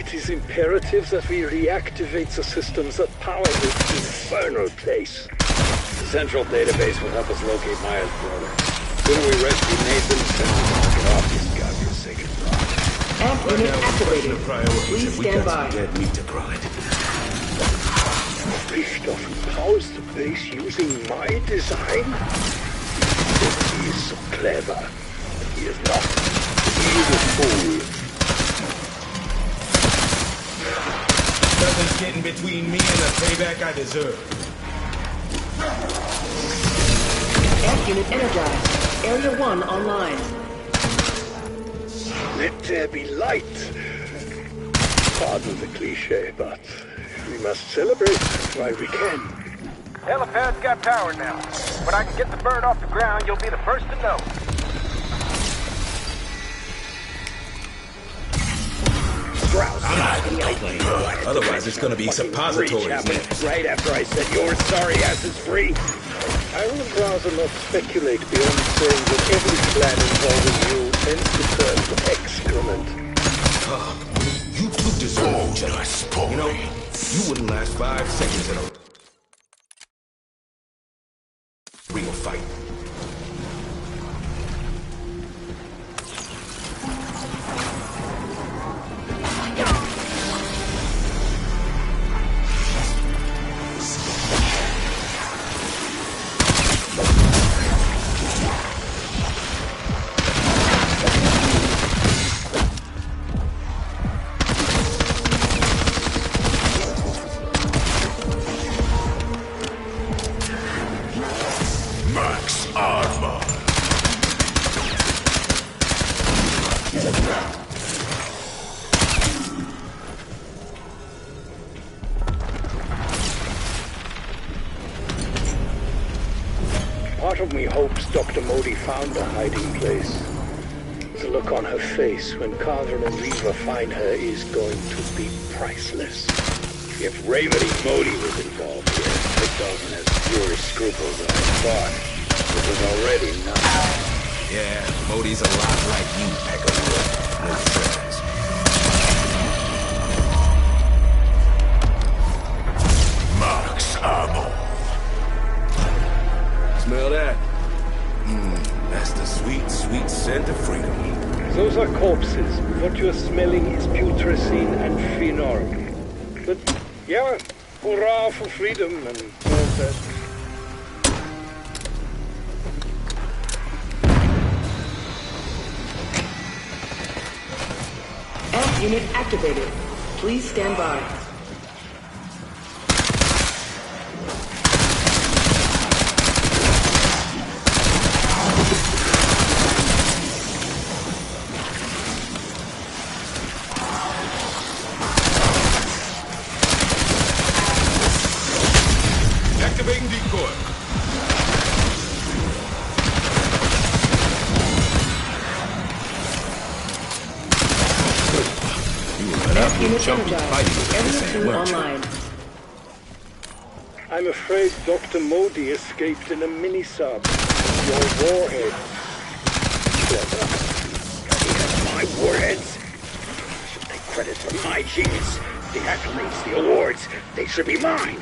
It is imperative that we reactivate the systems that power this infernal place. The central database will help us locate Maya's brother. Soon we rescue Nathan, then we can get off this godforsaken rock. Amp unit activated. Please stand by. Dead meat to grind. Richthofen powers the base using my design? He is so clever. He is not. He is a fool. Nothing's getting between me and the payback I deserve. Amp unit energized. Area 1 online. Let there be light. Pardon the cliche, but we must celebrate while we can. Helipad's got power now. When I can get the bird off the ground, you'll be the first to know. Otherwise, it's gonna be suppositories next. Right after I said your sorry ass is free. I would rather not speculate beyond saying that every plan involving you tends to turn to excrement. You too deserve justice. You know, you wouldn't last 5 seconds in a real fight. Part of me hopes Dr. Modi found a hiding place. The look on her face when Carver and Reaver find her is going to be priceless. If Remedy Modi was involved here, Richthofen has fewer scruples than I thought. This is already nuts. Yeah, Modi's a lot like you, Peckerwood. No friends. Max ammo. Smell that? That's the sweet, sweet scent of freedom. Those are corpses. What you're smelling is putrescine and phenol. But, yeah, hurrah for freedom and all that. Amp unit activated. Please stand by. Activating decoy. Amp unit energized. Area 2 online. I'm afraid Dr. Modi escaped in a mini-sub. Your warhead. Clever. My warheads. Should take credit for my genius. The accolades, the awards, they should be mine.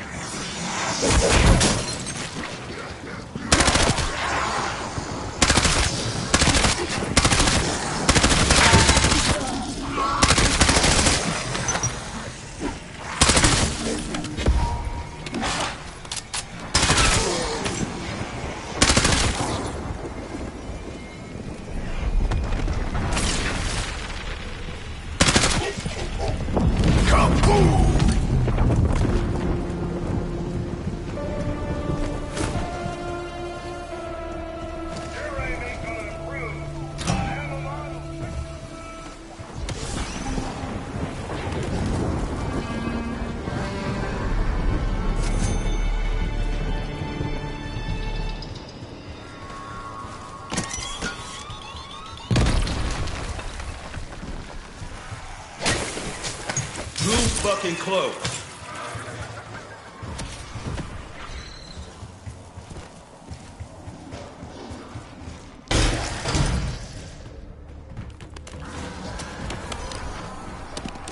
Fucking close.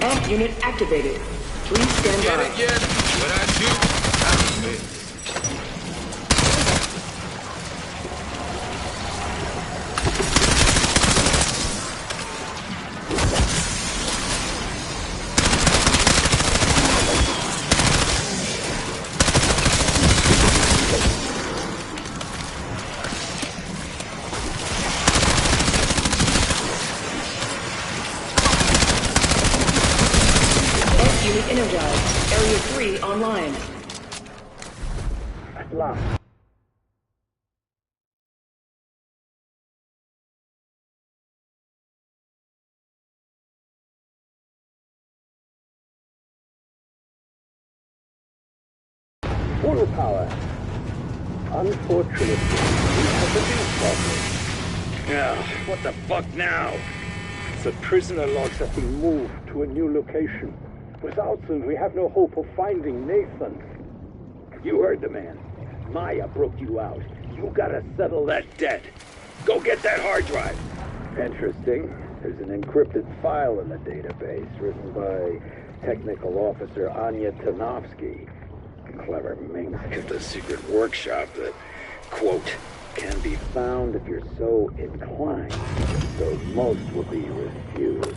Amp unit activated. Please stand Get by. it yet? When I shoot, I miss. Unit energized. Area 3 online. At last. Full power. Unfortunately, we have a new problem. Yeah, what the fuck now? The prisoner logs have been moved to a new location. Without them, we have no hope of finding Nathan. You heard the man. Maya broke you out. You gotta settle that debt. Go get that hard drive. Interesting. There's an encrypted file in the database written by Technical Officer Anya Tanovsky. Clever minx kept a secret workshop that, quote, can be found if you're so inclined, though most will be refused.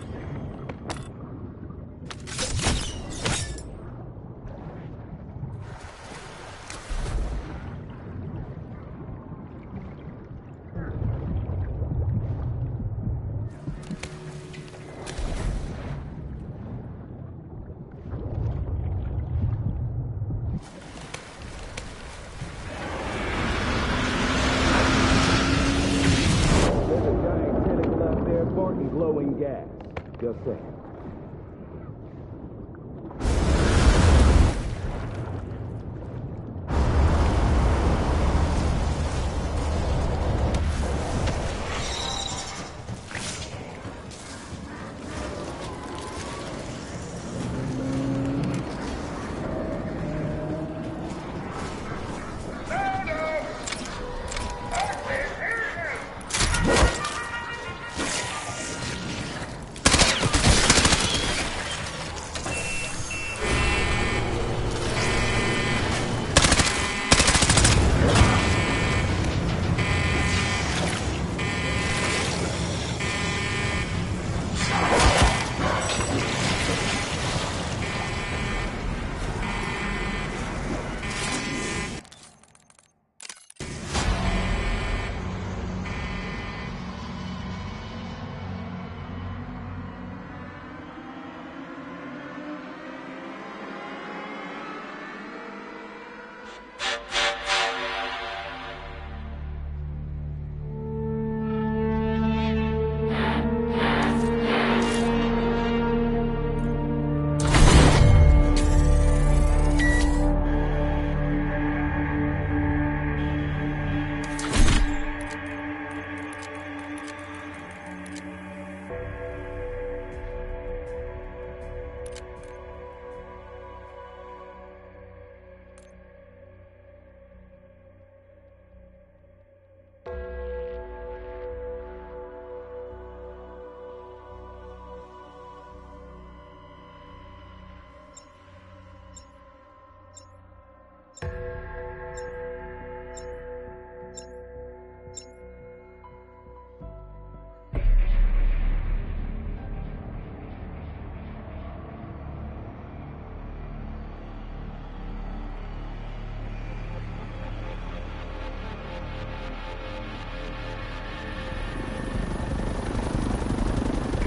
Glowing gas. Just saying.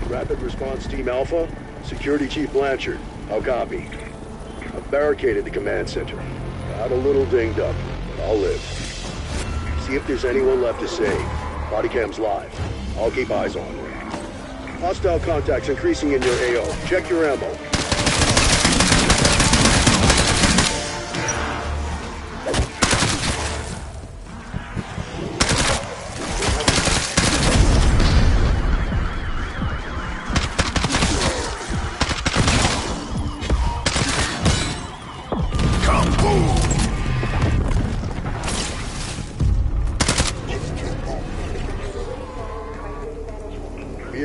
Rapid Response Team Alpha, Security Chief Blanchard. How copy? I've barricaded the command center. Got a little dinged up, but I'll live. See if there's anyone left to save. Body cam's live. I'll keep eyes on them. Hostile contacts increasing in your AO. Check your ammo.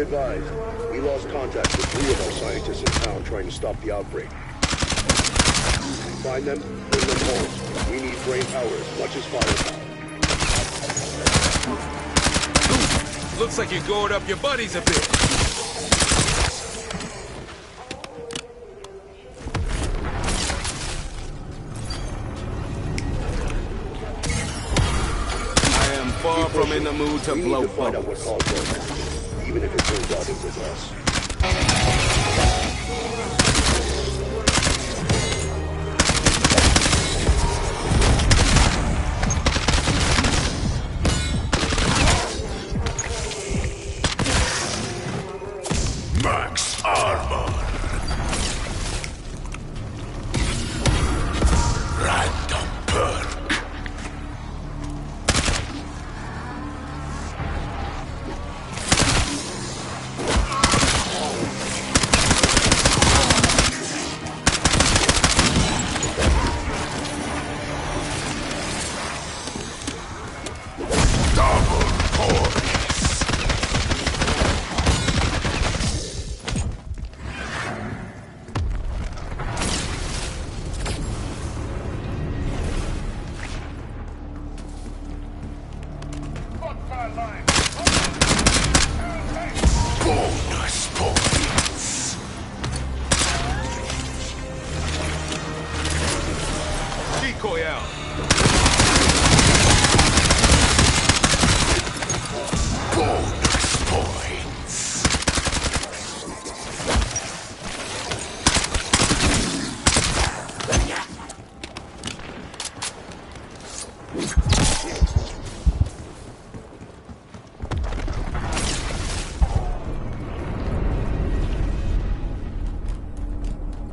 advised. We lost contact with 3 of our scientists in town trying to stop the outbreak. Find them, bring them home. We need brain power as much as firepower. Ooh, looks like you're going up your buddies a bit. I am far from in the mood to blow need to find out what bubbles. caused them, even if it turns out it was us. Max armor. Random perk. Double points. Bonus points. Decoy out. Bonus points.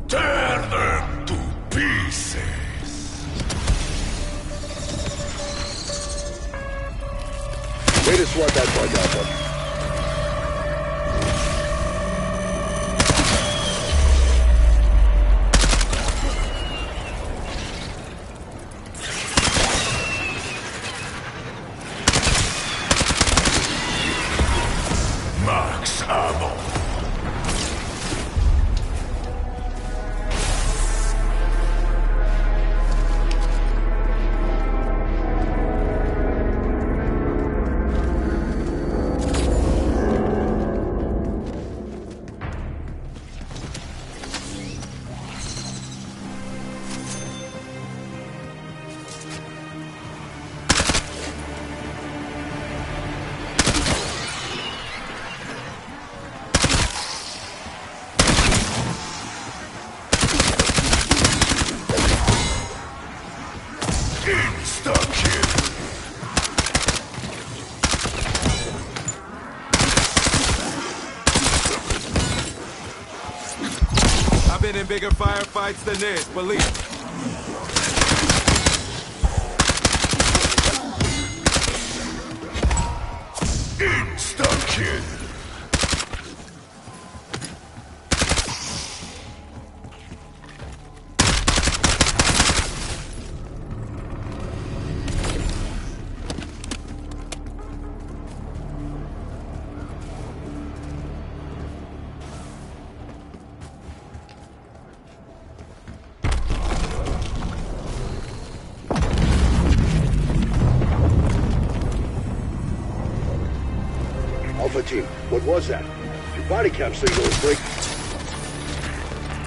Tear them to pieces. Way to swat that bug, Alpha. Max ammo. Insta-kill. I've been in bigger firefights than this, believe me. Insta-kill. Alpha team, what was that? Your body cam signal is breaking.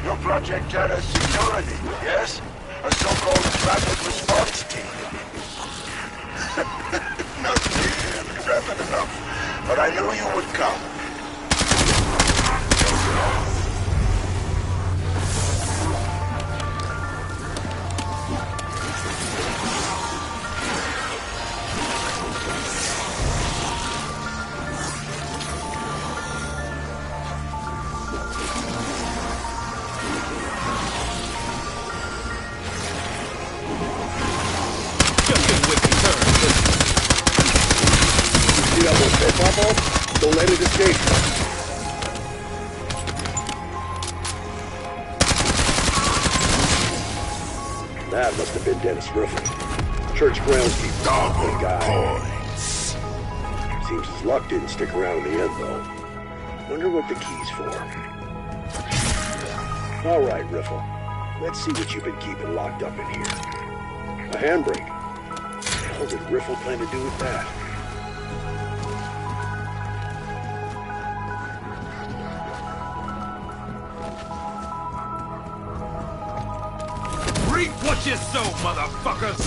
Your project Terra's security, yes? A so-called rapid response team. Not really rapid enough, but I knew you would come. See that one tail pop off? Don't let it escape. That must have been Dennis Griffin. Church groundskeeper. Double Good guy. points. Seems his luck didn't stick around in the end, though. Wonder what the key's for. All right, Riffle. Let's see what you've been keeping locked up in here. A handbrake. What the hell did Riffle plan to do with that? Reap what you sow, motherfuckers!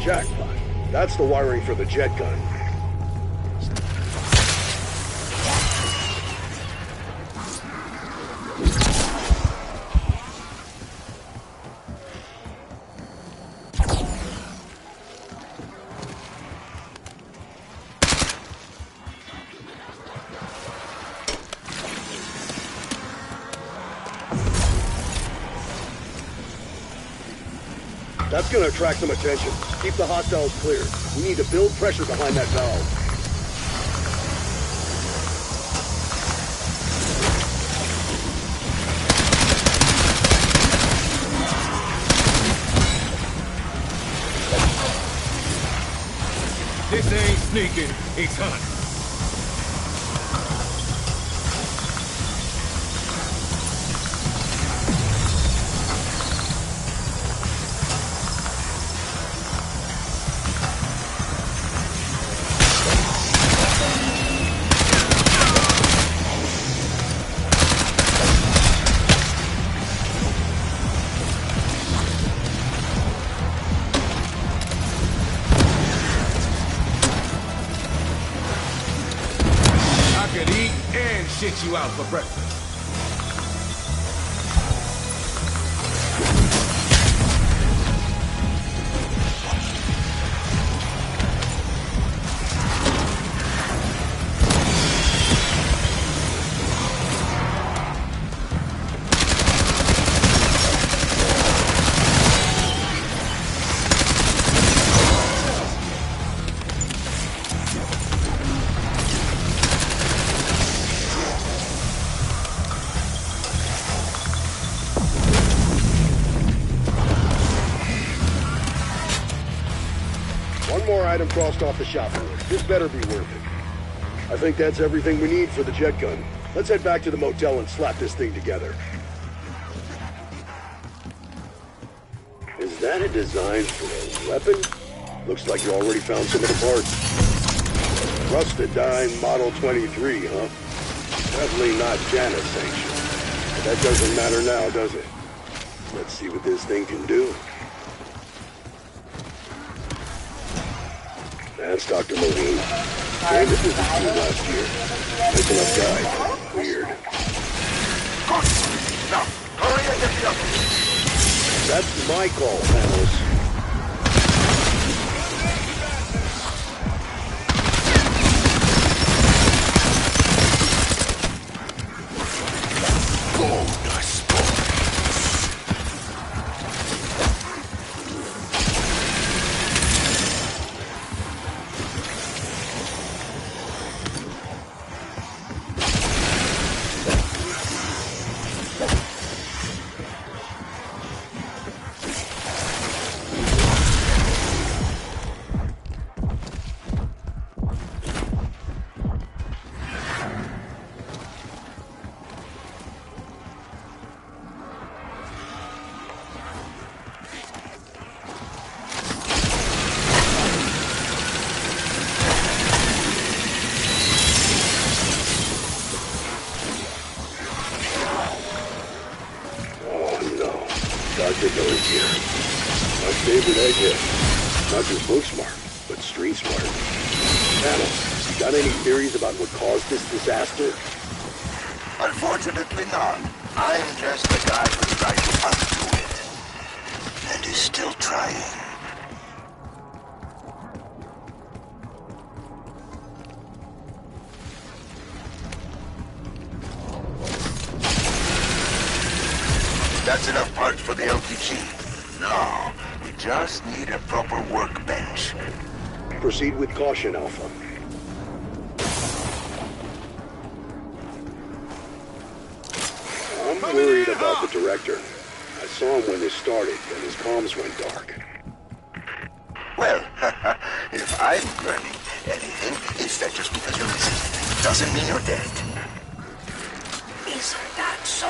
Jackpot. That's the wiring for the jet gun. That's gonna attract some attention. Keep the hostiles clear. We need to build pressure behind that valve. This ain't sneaking, it's hunting. Shit you out for breakfast. Item crossed off the shopping list. This better be worth it. I think that's everything we need for the jet gun. Let's head back to the motel and slap this thing together. Is that a design for a weapon? Looks like you already found some of the parts. Rustadine Model 23, huh? Definitely not Janus sanctioned. But that doesn't matter now, does it? Let's see what this thing can do. That's Dr. Moline. Came to visit you last year. Picking up guys. Weird. Now, hurry and get the others. That's my call, Panos. Dr. Billy's here. My favorite egg yet. Not just book smart, but street smart. Panos, got any theories about what caused this disaster? Unfortunately not. I'm just the guy who tried to undo it. And is still trying. That's enough parts for the LPG. No, we just need a proper workbench. Proceed with caution, Alpha. I'm worried about the director. I saw him when this started, and his comms went dark. Well, if I'm learning anything, it's that just because you're missing doesn't mean you're dead. Isn't that so?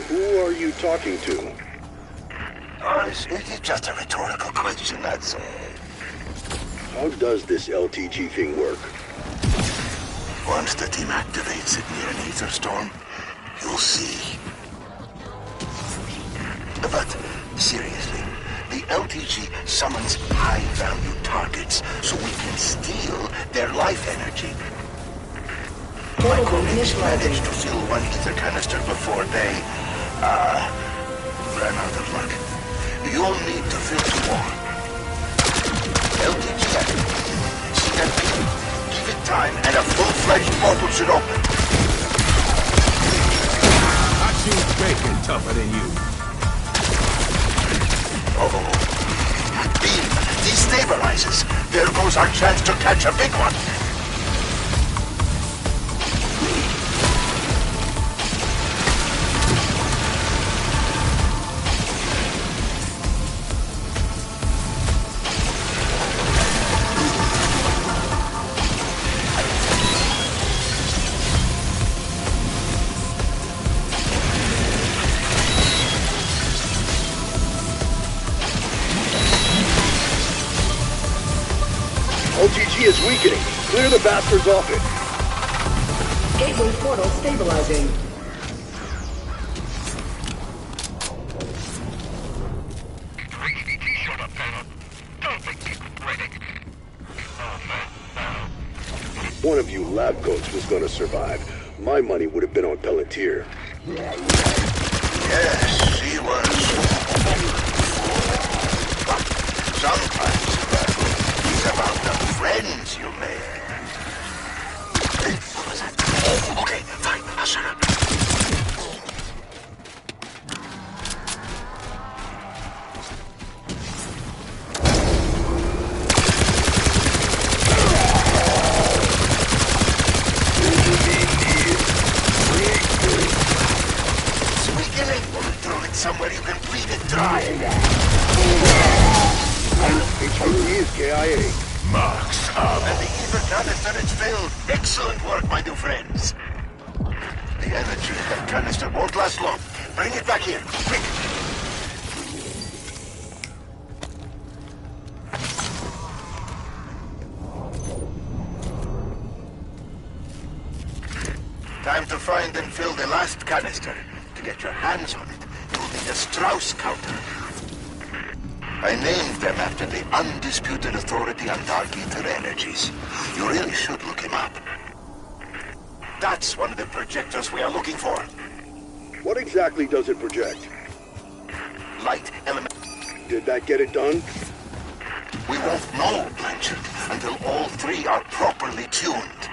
Who are you talking to? It's just a rhetorical question, that's all. How does this LTG thing work? Once the team activates it near an ether storm, you'll see. But, seriously, the LTG summons high-value targets so we can steal their life energy. My colleagues managed to fill one ether canister before they, ran out of luck. You'll need to fill two more. LTG activated. See that thing? Give it time and a full-fledged portal should open. I choose bacon tougher than you. Oh, that beam destabilizes. There goes our chance to catch a big one. LTG is weakening. Clear the bastards off it. Gateway portal stabilizing. One of you lab coats was gonna survive. My money would have been on Pelletier. Yes, he was. Sometimes it's about the friends you make. Hey, what was that? Oh, okay, fine, I'll shut up. Somewhere you can breathe it dry. HVT is KIA. Marks up. And the ether canister is filled. Excellent work, my new friends. The energy in that canister won't last long. Bring it back here, quick. Time to find and fill the last canister. To get your hands on it, you'll need a Strauss counter. I named them after the undisputed authority on dark ether energies. You really should look him up. That's one of the projectors we are looking for. What exactly does it project? Light element. Did that get it done? We won't know, Blanchard, until all three are properly tuned.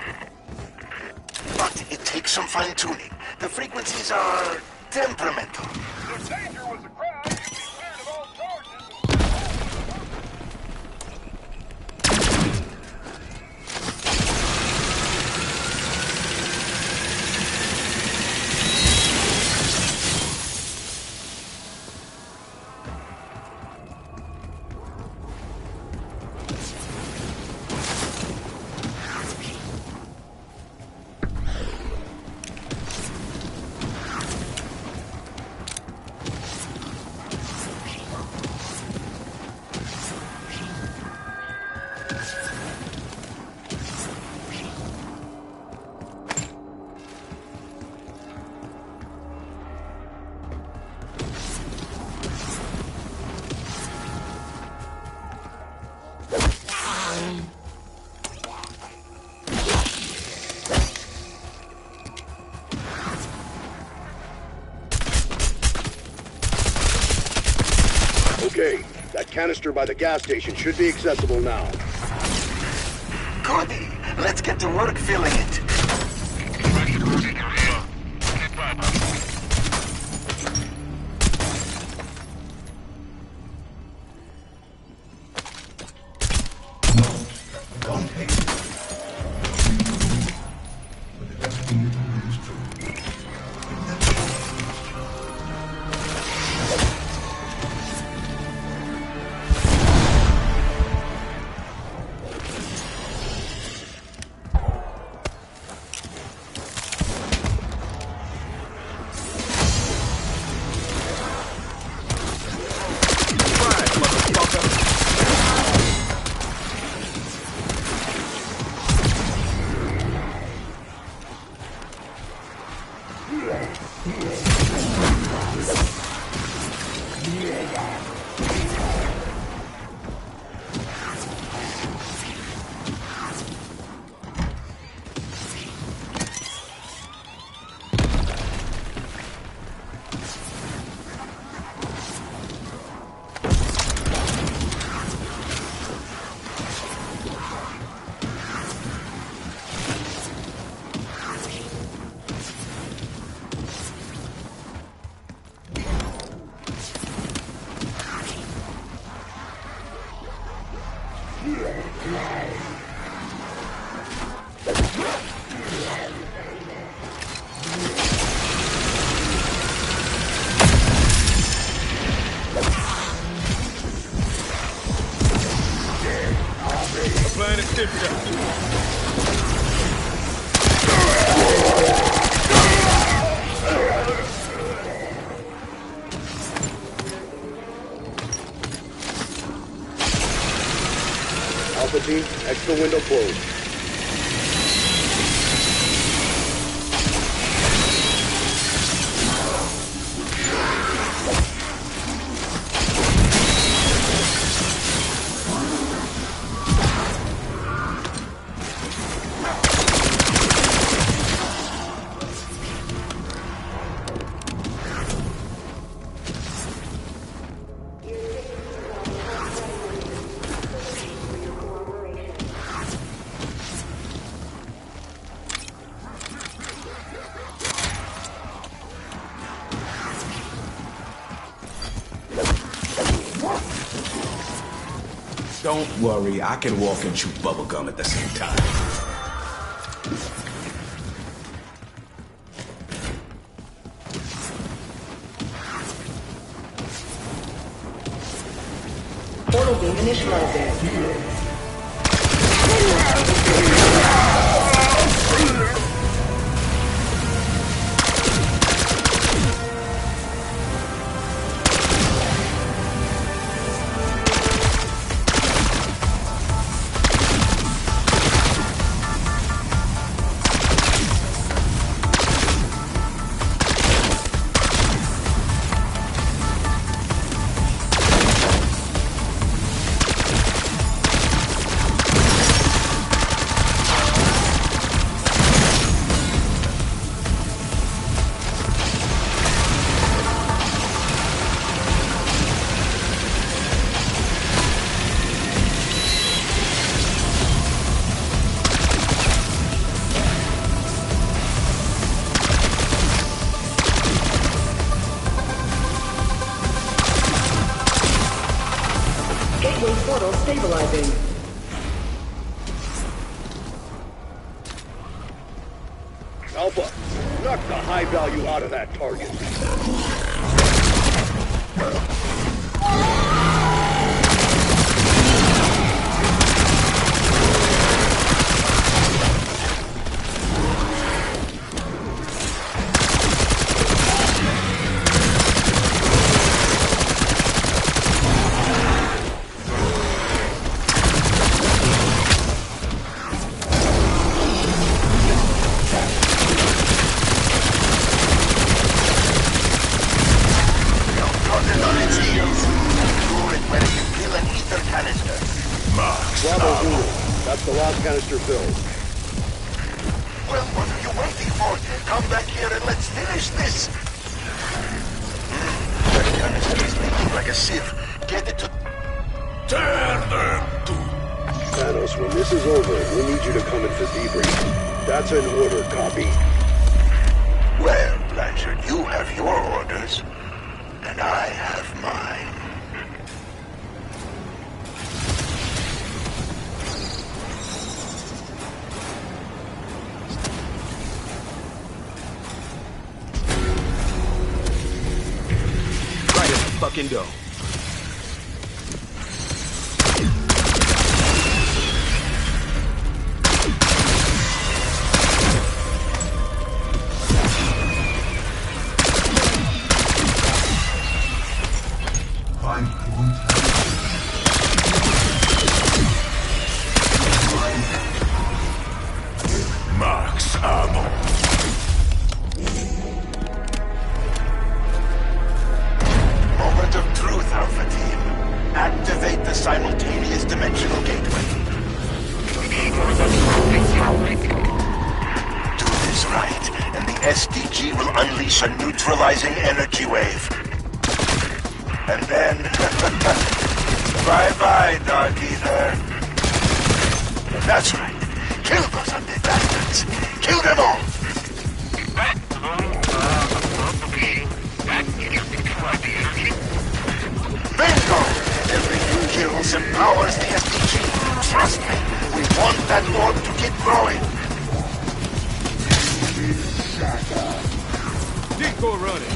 But it takes some fine-tuning. The frequencies are temperamental. The danger was a crime. You'd be cleared of all charges. Okay, that canister by the gas station should be accessible now. Goody. Let's get to work filling it. Alpha team, extra window closed. Don't worry, I can walk and chew bubblegum at the same time. Portal beam initializing. Portal stabilizing. Alpha, knock the high value out of that target. That's the last canister filled. Well, what are you waiting for? Come back here and let's finish this. That canister is leaking like a sieve. Get it to... Turn them to... Thanos, when this is over, we'll need you to come in for debrief. That's an order, copy. Well, Blanchard, you have your orders, and I have mine. Fucking go. Max ammo. Moment of truth, Alpha Team. Activate the simultaneous dimensional gateway. Do this right, and the SD RG will unleash a neutralizing energy wave. And then... bye-bye, Dark Ether. That's right. Kill those undead bastards. Kill them all. Bingo! Every few kills empowers the SDG. Trust me, we want that orb to keep growing. Decoy running.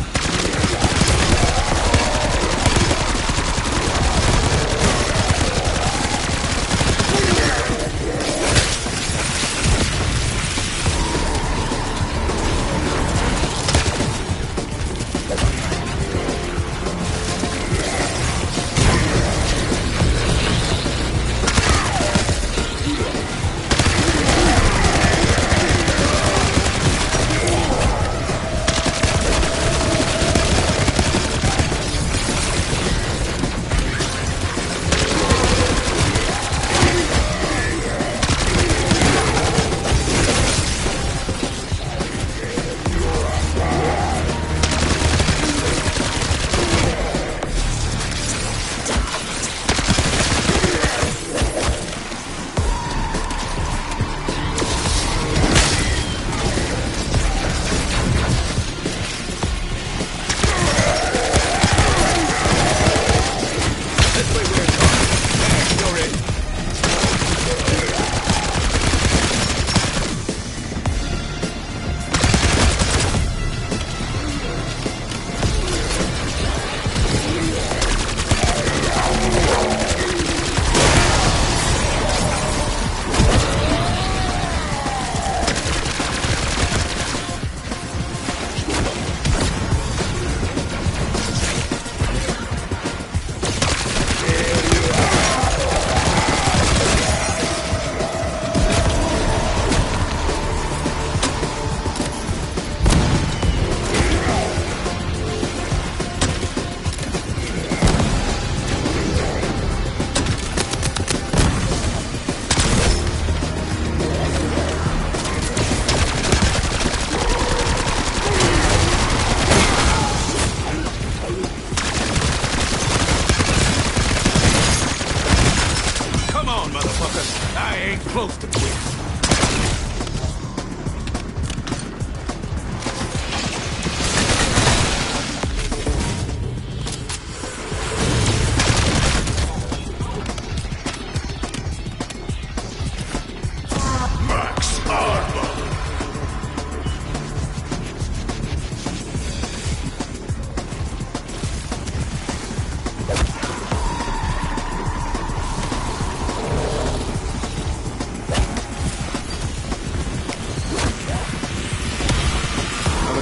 Close to quit. Max armor.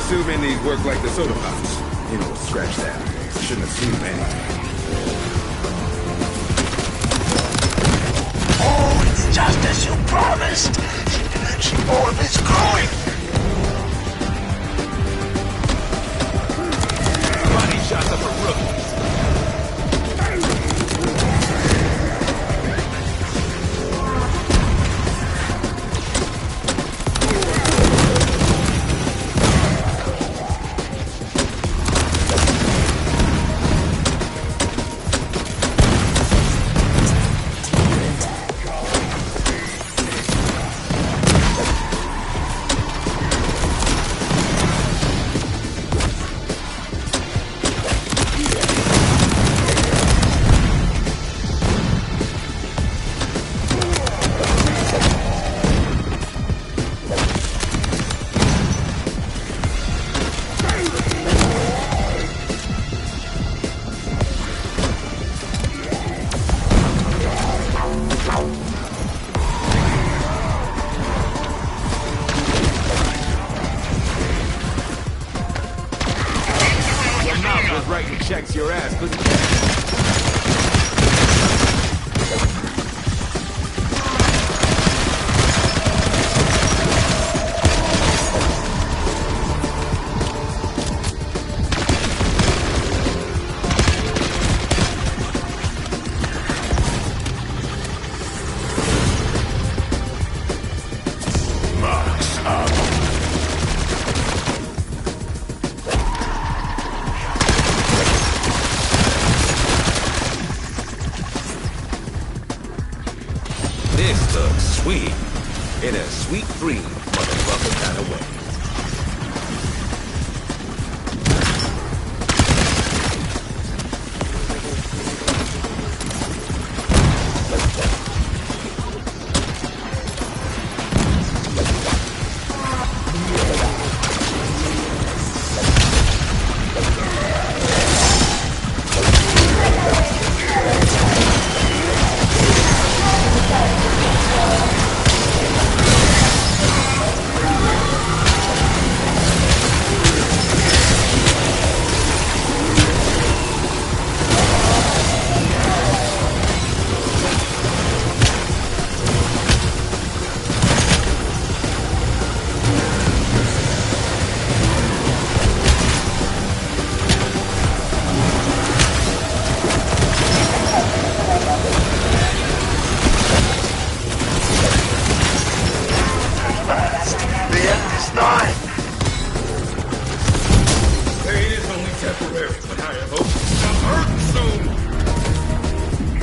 Assuming these work like the soda pops. You know, scratch that. Shouldn't assume anything. Oh, it's just as you promised. The energy orb is growing. Body shots up a rookie. Writing checks your ass, but We in a sweet dream, motherfucker kind of way.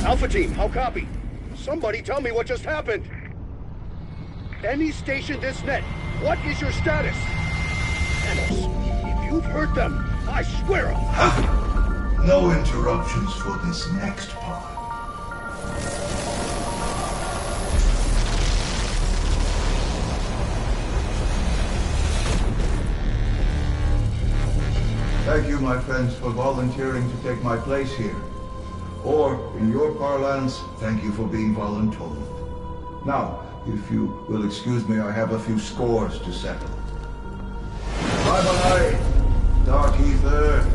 Alpha team, how copy? Somebody tell me what just happened. Any station this net, what is your status? Thanos, if you've hurt them, I swear I'll... No interruptions for this next part. Thank you, my friends, for volunteering to take my place here. Or, in your parlance, thank you for being voluntold. Now, if you will excuse me, I have a few scores to settle. Bye-bye, Dark Ether.